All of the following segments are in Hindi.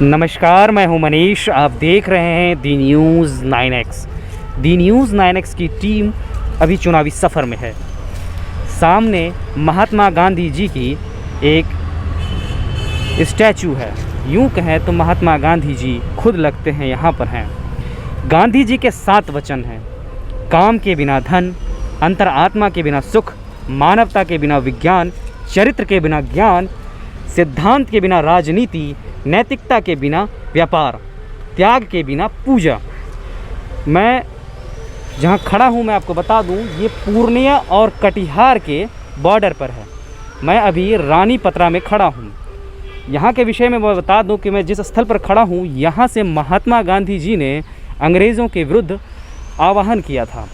नमस्कार, मैं हूं मनीष। आप देख रहे हैं दी न्यूज़ 9X। दी न्यूज़ 9X की टीम अभी चुनावी सफ़र में है। सामने महात्मा गांधी जी की एक स्टैचू है। यूं कहें तो महात्मा गांधी जी खुद लगते हैं यहाँ पर हैं। गांधी जी के 7 वचन हैं: काम के बिना धन, अंतरात्मा के बिना सुख, मानवता के बिना विज्ञान, चरित्र के बिना ज्ञान, सिद्धांत के बिना राजनीति, नैतिकता के बिना व्यापार, त्याग के बिना पूजा। मैं जहाँ खड़ा हूँ मैं आपको बता दूँ, ये पूर्णिया और कटिहार के बॉर्डर पर है। मैं अभी रानी पत्रा में खड़ा हूँ। यहाँ के विषय में मैं बता दूँ कि मैं जिस स्थल पर खड़ा हूँ, यहाँ से महात्मा गांधी जी ने अंग्रेज़ों के विरुद्ध आह्वान किया था,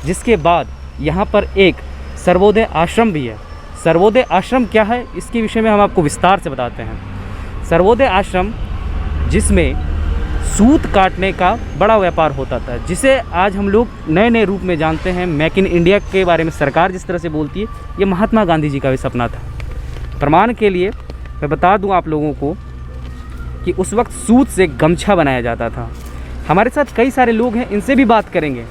जिसके बाद यहाँ पर एक सर्वोदय आश्रम भी है। सर्वोदय आश्रम क्या है, इसके विषय में हम आपको विस्तार से बताते हैं। सर्वोदय आश्रम, जिसमें सूत काटने का बड़ा व्यापार होता था, जिसे आज हम लोग नए नए रूप में जानते हैं। मेक इन इंडिया के बारे में सरकार जिस तरह से बोलती है, ये महात्मा गांधी जी का भी सपना था। प्रमाण के लिए मैं बता दूं आप लोगों को कि उस वक्त सूत से गमछा बनाया जाता था। हमारे साथ कई सारे लोग हैं, इनसे भी बात करेंगे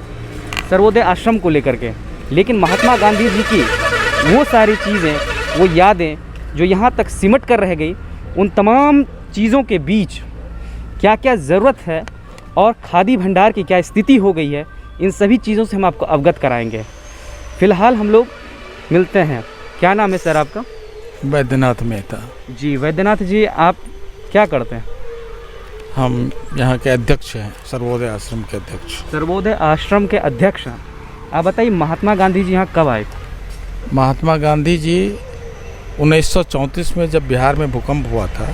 सर्वोदय आश्रम को लेकर के। लेकिन महात्मा गांधी जी की वो सारी चीज़ें, वो यादें जो यहाँ तक सिमट कर रह गई, उन तमाम चीज़ों के बीच क्या क्या ज़रूरत है और खादी भंडार की क्या स्थिति हो गई है, इन सभी चीज़ों से हम आपको अवगत कराएंगे। फ़िलहाल हम लोग मिलते हैं। क्या नाम है सर आपका? वैद्यनाथ मेहता जी। वैद्यनाथ जी, आप क्या करते हैं? हम यहाँ के अध्यक्ष हैं, सर्वोदय आश्रम के अध्यक्ष। सर्वोदय आश्रम के अध्यक्ष हैं। आप बताइए, महात्मा गांधी जी यहाँ कब आए थे? महात्मा गांधी जी 1934 में जब बिहार में भूकंप हुआ था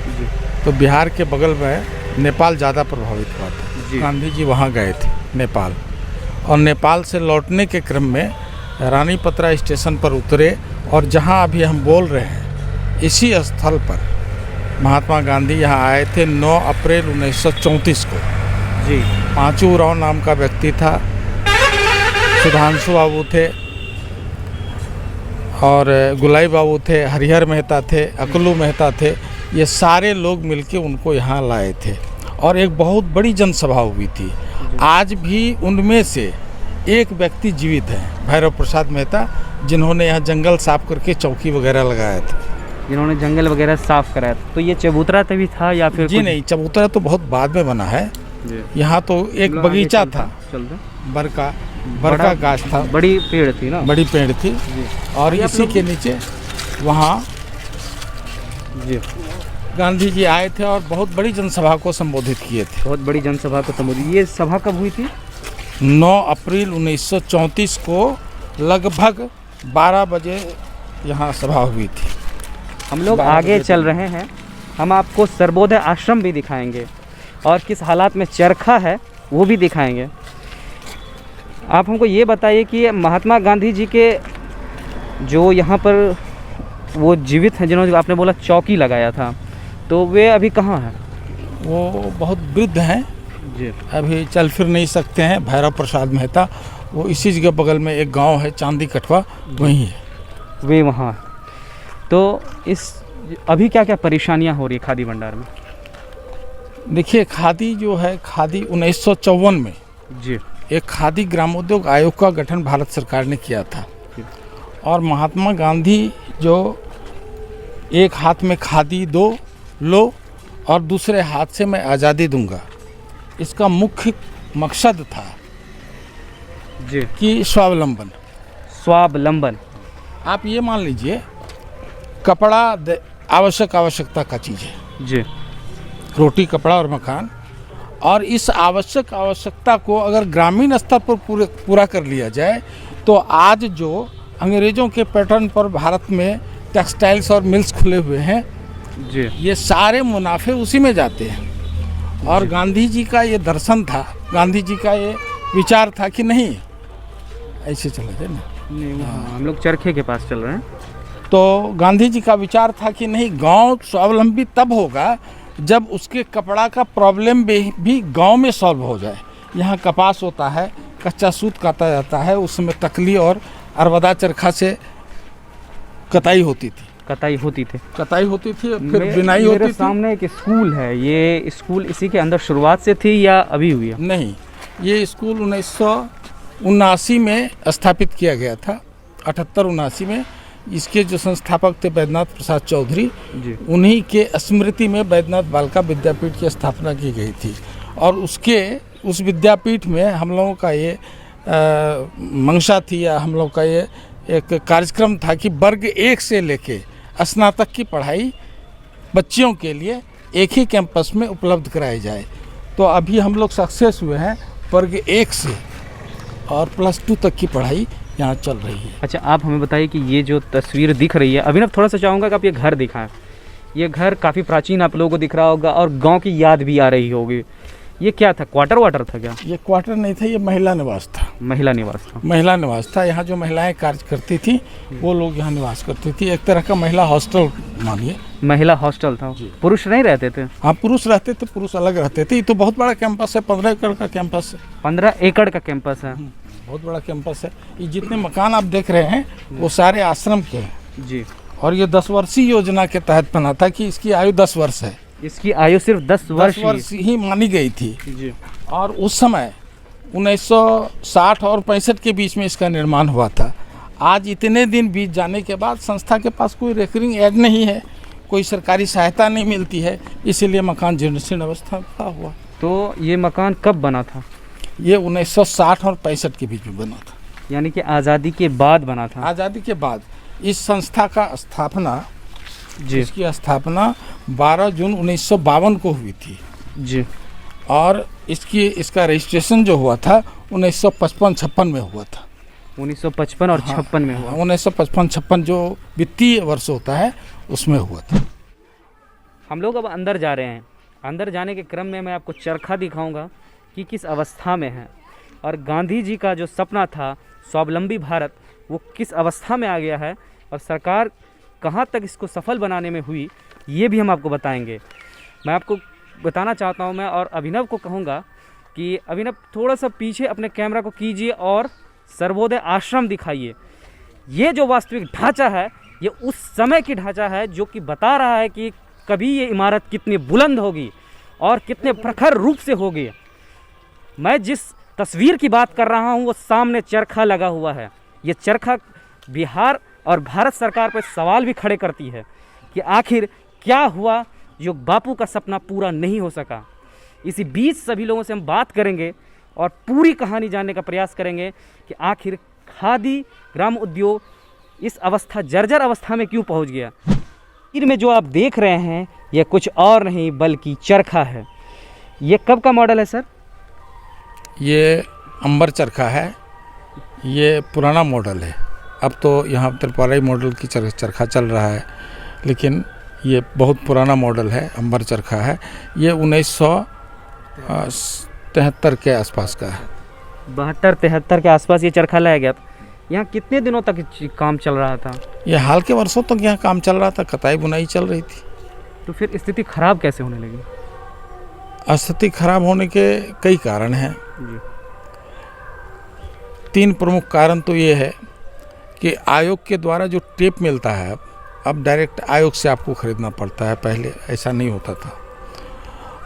जी। तो बिहार के बगल में नेपाल ज़्यादा प्रभावित हुआ था जी। गांधी जी वहाँ गए थे नेपाल, और नेपाल से लौटने के क्रम में रानी पत्रा स्टेशन पर उतरे, और जहाँ अभी हम बोल रहे हैं इसी स्थल पर महात्मा गांधी यहाँ आए थे 9 अप्रैल 1934 को। जी। पांचू उरांव नाम का व्यक्ति था, सुधांशु बाबू थे, और गुलाई बाबू थे, हरिहर मेहता थे, अकलू मेहता थे। ये सारे लोग मिलके उनको यहाँ लाए थे, और एक बहुत बड़ी जनसभा हुई थी। आज भी उनमें से एक व्यक्ति जीवित है, भैरव प्रसाद मेहता, जिन्होंने यहाँ जंगल साफ करके चौकी वगैरह लगाया था। जिन्होंने जंगल वगैरह साफ कराया था। तो ये चबूतरा तभी था या फिर जी नहीं, चबूतरा तो बहुत बाद में बना है। यहाँ तो एक बगीचा था, बरका गाछ था, बड़ी पेड़ थी ना, बड़ी पेड़ थी, और इसी के नीचे वहाँ जी गांधी जी आए थे और बहुत बड़ी जनसभा को संबोधित किए थे। बहुत बड़ी जनसभा को संबोधित। ये सभा कब हुई थी? 9 अप्रैल 1934 को लगभग 12 बजे यहाँ सभा हुई थी। हम लोग आगे चल रहे हैं। हम आपको सर्वोदय आश्रम भी दिखाएंगे और किस हालात में चरखा है वो भी दिखाएंगे। आप हमको ये बताइए कि महात्मा गांधी जी के जो यहाँ पर वो जीवित हैं, जिन्होंने आपने बोला चौकी लगाया था, तो वे अभी कहाँ हैं? वो बहुत वृद्ध हैं जी, अभी चल फिर नहीं सकते हैं। भैरव प्रसाद मेहता, वो इसी जगह बगल में एक गांव है चांदी कठवा, वहीं है, वे वहाँ। तो इस अभी क्या क्या परेशानियाँ हो रही है खादी भंडार में? देखिए, खादी जो है, खादी 1954 में जी एक खादी ग्रामोद्योग आयोग का गठन भारत सरकार ने किया था, और महात्मा गांधी जो एक हाथ में खादी दो लो और दूसरे हाथ से मैं आज़ादी दूंगा, इसका मुख्य मकसद था जी कि स्वावलंबन। आप ये मान लीजिए, कपड़ा आवश्यकता का चीज़ है जी, रोटी, कपड़ा और मकान, और इस आवश्यकता को अगर ग्रामीण स्तर पर पूरा कर लिया जाए तो आज जो अंग्रेज़ों के पैटर्न पर भारत में टेक्सटाइल्स और मिल्स खुले हुए हैं जी, ये सारे मुनाफे उसी में जाते हैं। और गांधी जी का ये दर्शन था, गांधी जी का ये विचार था कि नहीं ऐसे चला जाए ना। हम लोग चरखे के पास चल रहे हैं। तो गांधी जी का विचार था कि नहीं, गांव स्वावलंबी तब होगा जब उसके कपड़ा का प्रॉब्लम भी गांव में सॉल्व हो जाए। यहाँ कपास होता है, कच्चा सूत काटा जाता है, उसमें तकली और अरवदा चरखा से कताई होती थी। कताई होती थी। कताई होती थी, फिर बिनाई होती मेरे थी। सामने एक स्कूल है, ये स्कूल इसी के अंदर शुरुआत से थी या अभी हुई है? नहीं, ये स्कूल 1979 में स्थापित किया गया था, 78-79 में। इसके जो संस्थापक थे बैद्यनाथ प्रसाद चौधरी, जी। उन्हीं के स्मृति में बैद्यनाथ बालिका विद्यापीठ की स्थापना की गई थी। और उस विद्यापीठ में हम लोगों का ये मंशा थी, या हम लोग का ये एक कार्यक्रम था कि वर्ग 1 से लेके स्नातक की पढ़ाई बच्चियों के लिए एक ही कैंपस में उपलब्ध कराई जाए। तो अभी हम लोग सक्सेस हुए हैं, वर्ग 1 से और +2 तक की पढ़ाई यहाँ चल रही है। अच्छा, आप हमें बताइए कि ये जो तस्वीर दिख रही है, अभिनव थोड़ा सा चाहूँगा कि आप ये घर दिखाएं। ये घर काफ़ी प्राचीन आप लोगों को दिख रहा होगा और गांव की याद भी आ रही होगी। ये क्या था, क्वार्टर वाटर था क्या? ये क्वार्टर नहीं था, ये महिला निवास था। महिला निवास था। महिला निवास था। यहाँ जो महिलाएं कार्य करती थी वो लोग यहाँ निवास करती थी। एक तरह का महिला हॉस्टल मानिए। महिला हॉस्टल था। पुरुष नहीं रहते थे? हाँ, पुरुष रहते थे, पुरुष अलग रहते थे। ये तो बहुत बड़ा कैंपस है, 15 एकड़ का कैंपस है। 15 एकड़ का कैंपस है। बहुत बड़ा कैंपस है। ये जितने मकान आप देख रहे हैं वो सारे आश्रम के हैं जी। और ये 10 वर्षीय योजना के तहत बना था कि इसकी आयु 10 वर्ष है। इसकी आयु सिर्फ 10 वर्ष ही मानी गई थी जी। और उस समय 1960 और 65 के बीच में इसका निर्माण हुआ था। आज इतने दिन बीत जाने के बाद संस्था के पास कोई रिकरिंग एड नहीं है, कोई सरकारी सहायता नहीं मिलती है, इसीलिए मकान जीर्ण अवस्था का हुआ। तो ये मकान कब बना था? ये 1960 और 65 के बीच में बना था, यानी कि आज़ादी के बाद बना था। आज़ादी के बाद। इस संस्था का स्थापना जी। इसकी स्थापना 12 जून 1952 को हुई थी जी। और इसका रजिस्ट्रेशन जो हुआ था 1955-56 में हुआ था। 1955 और 56 में हुआ। 1955-56 जो वित्तीय वर्ष होता है उसमें हुआ था। हम लोग अब अंदर जा रहे हैं। अंदर जाने के क्रम में मैं आपको चरखा दिखाऊंगा कि किस अवस्था में है और गांधी जी का जो सपना था स्वावलंबी भारत, वो किस अवस्था में आ गया है और सरकार कहाँ तक इसको सफल बनाने में हुई, ये भी हम आपको बताएंगे। मैं आपको बताना चाहता हूँ, मैं और अभिनव को कहूँगा कि अभिनव थोड़ा सा पीछे अपने कैमरा को कीजिए और सर्वोदय आश्रम दिखाइए। ये जो वास्तविक ढांचा है, ये उस समय की ढांचा है जो कि बता रहा है कि कभी ये इमारत कितनी बुलंद होगी और कितने प्रखर रूप से होगी। मैं जिस तस्वीर की बात कर रहा हूँ वो सामने चरखा लगा हुआ है। ये चरखा बिहार और भारत सरकार पर सवाल भी खड़े करती है कि आखिर क्या हुआ जो बापू का सपना पूरा नहीं हो सका। इसी बीच सभी लोगों से हम बात करेंगे और पूरी कहानी जानने का प्रयास करेंगे कि आखिर खादी ग्राम उद्योग इस अवस्था जर्जर अवस्था में क्यों पहुंच गया। तस्वीर में जो आप देख रहे हैं यह कुछ और नहीं बल्कि चरखा है। ये कब का मॉडल है सर? ये अंबर चरखा है। ये पुराना मॉडल है। अब तो यहाँ त्रिपाली मॉडल की चरखा चल रहा है, लेकिन ये बहुत पुराना मॉडल है, अंबर चरखा है। ये 1973 के आसपास का है। 72-73 के आसपास ये चरखा लाया गया। यहाँ कितने दिनों तक काम चल रहा था? ये हाल के वर्षों तक यहाँ काम चल रहा था, कताई बुनाई चल रही थी। तो फिर स्थिति खराब कैसे होने लगी? स्थिति खराब होने के कई कारण हैं जी। 3 प्रमुख कारण तो ये है कि आयोग के द्वारा जो टेप मिलता है, अब डायरेक्ट आयोग से आपको खरीदना पड़ता है, पहले ऐसा नहीं होता था।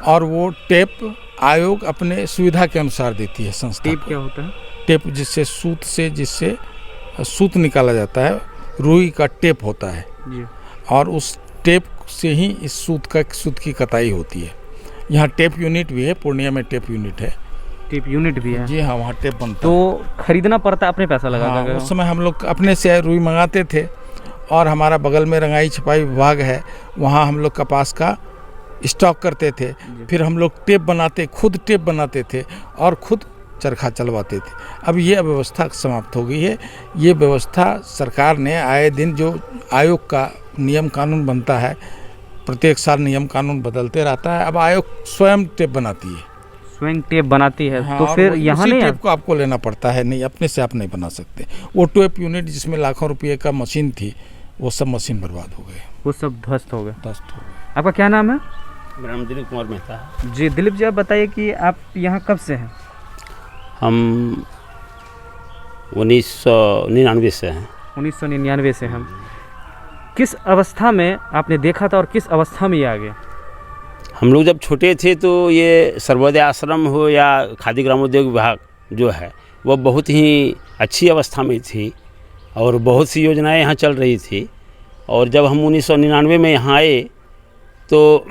और वो टेप आयोग अपने सुविधा के अनुसार देती है संस्था। टेप क्या होता है? टेप जिससे सूत निकाला जाता है, रुई का टेप होता है जी। और उस टेप से ही इस सूत की कताई होती है। यहाँ टेप यूनिट भी है, पूर्णिया में टेप यूनिट है। टेप यूनिट भी है? जी हाँ, वहाँ टेप बनता है। तो खरीदना पड़ता है अपने पैसा लगा कर? उस समय हम लोग अपने से रुई मंगाते थे और हमारा बगल में रंगाई छपाई विभाग है, वहाँ हम लोग कपास का स्टॉक करते थे। फिर हम लोग खुद टेप बनाते थे और खुद चरखा चलवाते थे। अब ये व्यवस्था समाप्त हो गई है। ये व्यवस्था सरकार ने आए दिन जो आयोग का नियम कानून बनता है, प्रत्येक साल नियम कानून बदलते रहता है। अब आयोग स्वयं टेप बनाती है, स्वयं टेप बनाती है। हाँ, तो फिर यहाँ नहीं टेप को आपको लेना पड़ता है, नहीं अपने से आप नहीं बना सकते। वो टेप यूनिट जिसमें लाखों रुपये का मशीन थी, वो सब मशीन बर्बाद हो गए, वो सब ध्वस्त हो गए। ध्वस्त। आपका क्या नाम है? मेरा नाम दिलीप कुमार मेहता है। जी दिलीप जी, आप बताइए कि आप यहाँ कब से हैं? हम 1999 से हैं। 1999 से हम। किस अवस्था में आपने देखा था और किस अवस्था में ये आ गया? हम लोग जब छोटे थे तो ये सर्वोदय आश्रम हो या खादी ग्रामोद्योग विभाग जो है वो बहुत ही अच्छी अवस्था में थी और बहुत सी योजनाएं यहाँ चल रही थी। और जब हम 1999 में यहाँ आए तो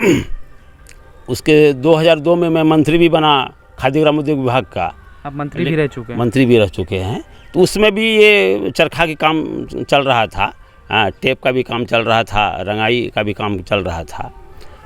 उसके 2002 में मैं मंत्री भी बना खादी ग्रामोद्योग विभाग का। आप मंत्री भी रह चुके हैं? मंत्री भी रह चुके हैं। तो उसमें भी ये चरखा के काम चल रहा था, टेप का भी काम चल रहा था, रंगाई का भी काम चल रहा था।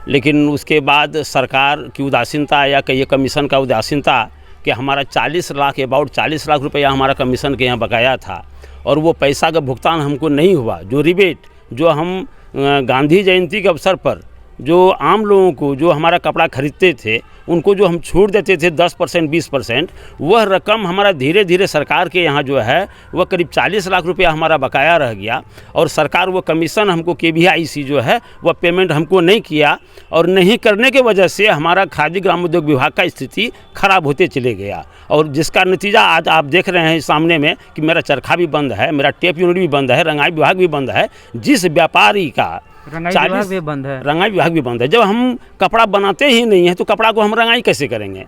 लेकिन उसके बाद सरकार की उदासीनता या कहिए कमीशन का उदासीनता कि हमारा 40 लाख अबाउट 40 लाख रुपया हमारा कमीशन के यहाँ बकाया था और वो पैसा का भुगतान हमको नहीं हुआ। जो रिबेट जो हम गांधी जयंती के अवसर पर जो आम लोगों को जो हमारा कपड़ा खरीदते थे उनको जो हम छूट देते थे 10% 20%, वह रकम हमारा धीरे धीरे सरकार के यहाँ जो है वह करीब 40 लाख रुपया हमारा बकाया रह गया। और सरकार वो कमीशन हमको KVIC जो है वह पेमेंट हमको नहीं किया और नहीं करने के वजह से हमारा खादी ग्रामोद्योग विभाग का स्थिति खराब होते चले गया। और जिसका नतीजा आज आप देख रहे हैं सामने में कि मेरा चरखा भी बंद है, मेरा टेप यूनिट भी बंद है, रंगाई विभाग भी बंद है। जिस व्यापारी का रंगाई विभाग भी बंद है। रंगाई विभाग भी बंद है। जब हम कपड़ा बनाते ही नहीं है तो कपड़ा को हम रंगाई कैसे करेंगे?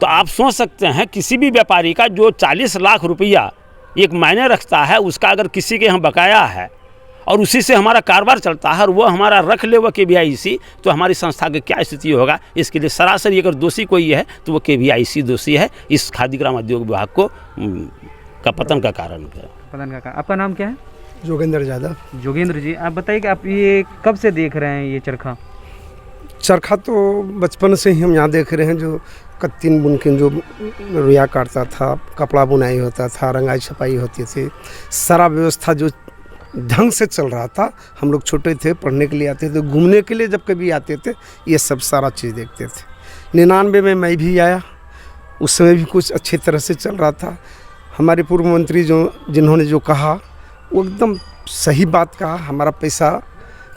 तो आप सोच सकते हैं किसी भी व्यापारी का जो 40 लाख रुपया एक मायने रखता है, उसका अगर किसी के यहाँ बकाया है और उसी से हमारा कारोबार चलता है और वो हमारा रख ले वो KVIC, तो हमारी संस्था की क्या स्थिति होगा? इसके लिए सरासरी अगर दोषी कोई है तो वो KVIC दोषी है, इस खादी ग्रामोद्योग विभाग को का पतन का कारण है। पतन का कारण। आपका नाम क्या है? जोगेंद्र यादव। जोगेंद्र जी, आप बताइए कि आप ये कब से देख रहे हैं ये चरखा? चरखा तो बचपन से ही हम यहाँ देख रहे हैं। जो कत्तीन बुन के जो रुइया काटता था, कपड़ा बुनाई होता था, रंगाई छपाई होती थी, सारा व्यवस्था जो ढंग से चल रहा था। हम लोग छोटे थे, पढ़ने के लिए आते थे, घूमने के लिए जब कभी आते थे ये सब सारा चीज़ देखते थे। 99 में मैं भी आया, उस समय भी कुछ अच्छी तरह से चल रहा था। हमारे पूर्व मंत्री जिन्होंने जो कहा वो एकदम सही बात कहा। हमारा पैसा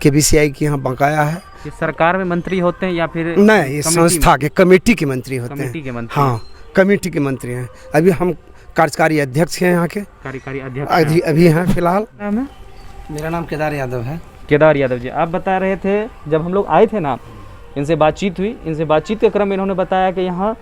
KVCI के यहाँ बकाया है। ये सरकार में मंत्री होते हैं या फिर नहीं, ये संस्था के कमेटी के मंत्री होते हैं। कमेटी के मंत्री? हाँ, कमेटी के मंत्री हैं। अभी हम कार्यकारी अध्यक्ष हैं यहाँ के, कार्यकारी अध्यक्ष अभी हैं फिलहाल। नाम है? मेरा नाम केदार यादव है। केदार यादव जी, आप बता रहे थे जब हम लोग आए थे ना, इनसे बातचीत हुई, इनसे बातचीत के क्रम में इन्होंने बताया कि यहाँ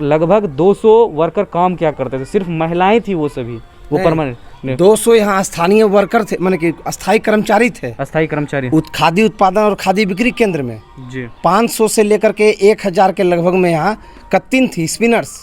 लगभग 200 वर्कर काम क्या करते थे, सिर्फ महिलाएं थी वो सभी, वो परमानेंट 200 यहाँ स्थानीय वर्कर थे, माने कि अस्थायी कर्मचारी थे। अस्थायी कर्मचारी खादी उत्पादन और खादी बिक्री केंद्र में जी 500 से लेकर के 1000 के लगभग में यहाँ कत्तिन थी, स्पिनर्स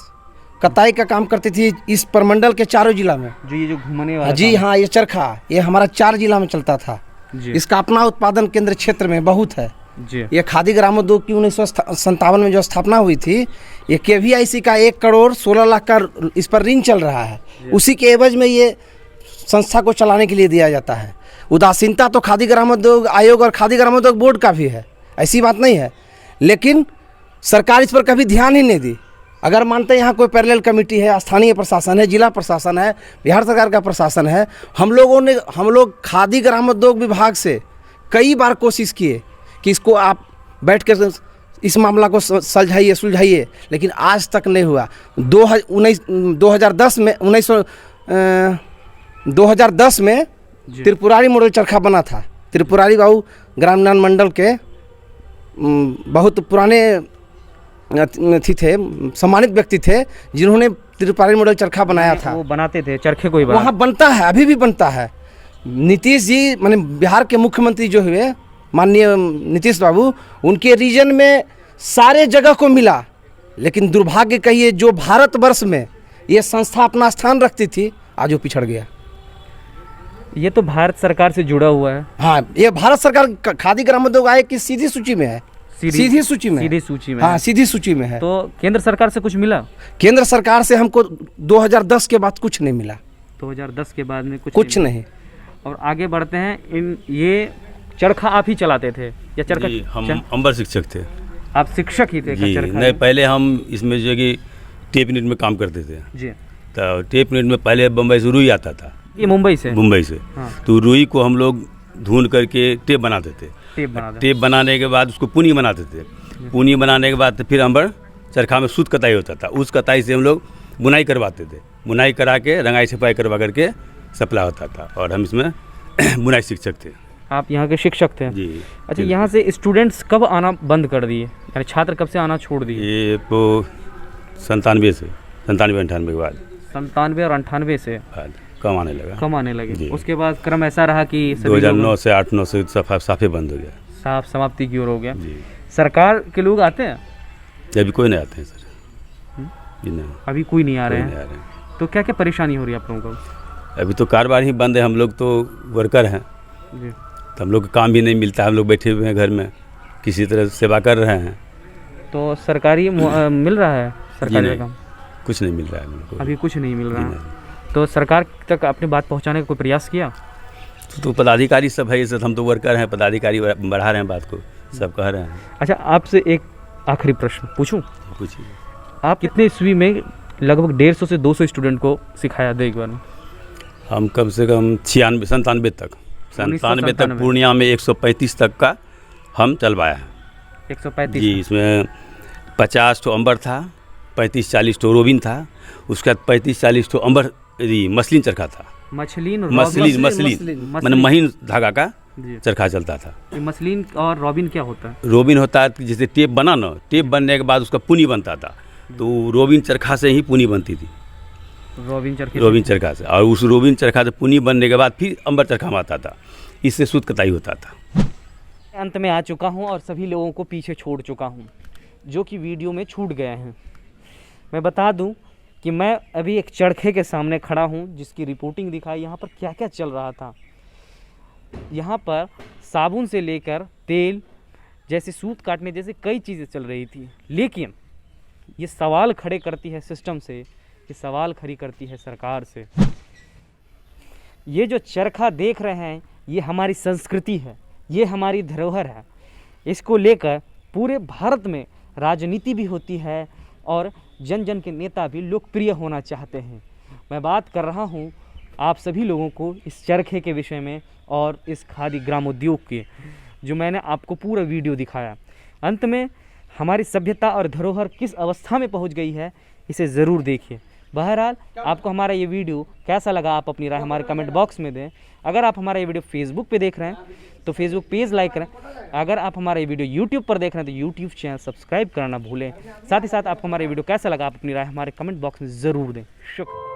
कताई का काम करती थी इस प्रमंडल के चारों जिला में। जो ये जो घूमने वाला जी हाँ, ये चरखा ये हमारा 4 जिला में चलता था जी। इसका अपना उत्पादन केंद्र क्षेत्र में बहुत है जी। ये खादी ग्रामोद्योग की 1957 में जो स्थापना हुई थी, ये KVIC का 1 करोड़ 16 लाख का इस पर ऋण चल रहा है। उसी के एवज में ये संस्था को चलाने के लिए दिया जाता है। उदासीनता तो खादी ग्रामोद्योग आयोग और खादी ग्रामोद्योग बोर्ड का भी है, ऐसी बात नहीं है, लेकिन सरकार इस पर कभी ध्यान ही नहीं दी। अगर मानते हैं यहाँ कोई पैरेलल कमेटी है, स्थानीय प्रशासन है, जिला प्रशासन है, बिहार सरकार का प्रशासन है, हम लोग खादी ग्रामोद्योग विभाग से कई बार कोशिश किए कि इसको आप बैठ कर इस मामला को सुलझाइए, लेकिन आज तक नहीं हुआ। 2010 में त्रिपुरारी मॉडल चरखा बना था। त्रिपुरारी बाबू ग्रामीण मंडल के बहुत पुराने थे, सम्मानित व्यक्ति थे, जिन्होंने त्रिपुरारी मॉडल चरखा बनाया था। वो बनाते थे चरखे को ही वहाँ बनता है, अभी भी बनता है। नीतीश जी माने बिहार के मुख्यमंत्री जो हुए माननीय नीतीश बाबू, उनके रीजन में सारे जगह को मिला, लेकिन दुर्भाग्य कहिए जो भारतवर्ष में ये संस्था अपना स्थान रखती थी, आज वो पिछड़ गया। ये तो भारत सरकार से जुड़ा हुआ है। हाँ, ये भारत सरकार खादी ग्रामोद्योग आयोग की सीधी सूची में है। सीधी सूची में हाँ, सीधी सूची में है। तो केंद्र सरकार से कुछ मिला? केंद्र सरकार से हमको 2010 के बाद कुछ नहीं मिला। 2010 के बाद में कुछ नहीं। और आगे बढ़ते हैं, ये चरखा आप ही चलाते थे या चरखा? हम अंबर शिक्षक थे। आप शिक्षक ही थे? नहीं, पहले हम इसमें जो कि टेप यूनिट में काम करते थे जी। तो टेप यूनिट में पहले बम्बई से रुई आता था। ये मुंबई से? मुंबई से। हाँ। तो रुई को हम लोग धुन करके टेप बनाते थे। टेप बनाने के बाद उसको पुनी बनाते थे। पुनी बनाने के बाद फिर अंबर चरखा में सूत कताई होता था, उस कताई से हम लोग बुनाई करवाते थे। बुनाई करा के रंगाई छपाई करवा करके सप्लाई होता था और हम इसमें बुनाई शिक्षक थे आप यहाँ के शिक्षक थे? जी। अच्छा, यहाँ से स्टूडेंट्स कब आना बंद कर दिए, यानी छात्र कब से आना छोड़ दिए? ये तो 97 से 97-98 के बाद 97 और 98 से बाद कम आने लगा। कम आने लगे। जी। उसके बाद क्रम ऐसा रहा कि सभी 2009 से 8-9 से साफे बंद हो गया। साफ समाप्ति की ओर हो गया। जी। सरकार के लोग आते हैं? अभी कोई नहीं आते हैं सर जी, नहीं अभी कोई नहीं आ रहे कोई नहीं हैं। आ रहे हैं। तो क्या क्या परेशानी हो रही है आप लोगों को? अभी तो कारोबार ही बंद है, हम लोग तो वर्कर हैं जी। तो हम लोग को काम भी नहीं मिलता, हम लोग बैठे हुए हैं घर में किसी तरह सेवा कर रहे हैं। तो सरकारी मिल रहा है जी सरकारी नहीं, काम? कुछ नहीं मिल रहा है हम लोग को। अभी कुछ नहीं मिल जी रहा है। नहीं। तो सरकार तक अपनी बात पहुंचाने का कोई प्रयास किया? तो पदाधिकारी सब है, ये सब हम तो वर्कर हैं, पदाधिकारी बढ़ा रहे हैं बात को, सब कह रहे हैं। अच्छा, आपसे एक आखिरी प्रश्न पूछूं? पूछिए। आप कितने ईस्वी में लगभग 150 से 200 स्टूडेंट को सिखाया था एक बार में? हम कम से कम 97 तक 97 तक पूर्णिया में 135 तक का हम चलवाया है 135? जी। इसमें 50 तो अंबर था, 35-40 तो रोबिन था, उसके बाद 35-40 तो अंबर मसलिन चरखा था। मछलिन मैंने महीन धागा का जी। चरखा चलता था। ये मसलिन और रॉबिन क्या होता है? रोबिन होता है जैसे टेप बना ना, टेप बनने के बाद उसका पुनी बनता था, तो रोबिन चरखा से ही पुनी बनती थी। रोबिन चरखे? रोबिन चरखा से, और उस रोबिन चरखा से पुनी बनने के बाद फिर अंबर चरखा में आता था, इससे सूत कताई होता था। अंत में आ चुका हूं और सभी लोगों को पीछे छोड़ चुका हूं जो कि वीडियो में छूट गए हैं। मैं बता दूं कि मैं अभी एक चरखे के सामने खड़ा हूं जिसकी रिपोर्टिंग दिखाई यहाँ पर क्या क्या चल रहा था। यहाँ पर साबुन से लेकर तेल जैसे सूत काटने जैसे कई चीज़ें चल रही थी, लेकिन ये सवाल खड़े करती है सिस्टम से, ये सवाल खड़ी करती है सरकार से। ये जो चरखा देख रहे हैं ये हमारी संस्कृति है, ये हमारी धरोहर है। इसको लेकर पूरे भारत में राजनीति भी होती है और जन जन के नेता भी लोकप्रिय होना चाहते हैं। मैं बात कर रहा हूँ आप सभी लोगों को इस चरखे के विषय में और इस खादी ग्रामोद्योग के, जो मैंने आपको पूरा वीडियो दिखाया। अंत में हमारी सभ्यता और धरोहर किस अवस्था में पहुंच गई है इसे ज़रूर देखिए। बहरहाल आपको हमारा ये वीडियो कैसा लगा आप अपनी राय हमारे कमेंट बॉक्स में दें। अगर आप हमारा ये वीडियो फेसबुक पे देख रहे हैं तो फेसबुक पेज लाइक करें। अगर आप हमारा ये वीडियो यूट्यूब पर देख रहे हैं तो यूट्यूब चैनल सब्सक्राइब करना भूलें। साथ ही साथ आपको हमारा ये वीडियो कैसा लगा आप अपनी राय हमारे कमेंट बॉक्स में ज़रूर दें। शुक्रिया।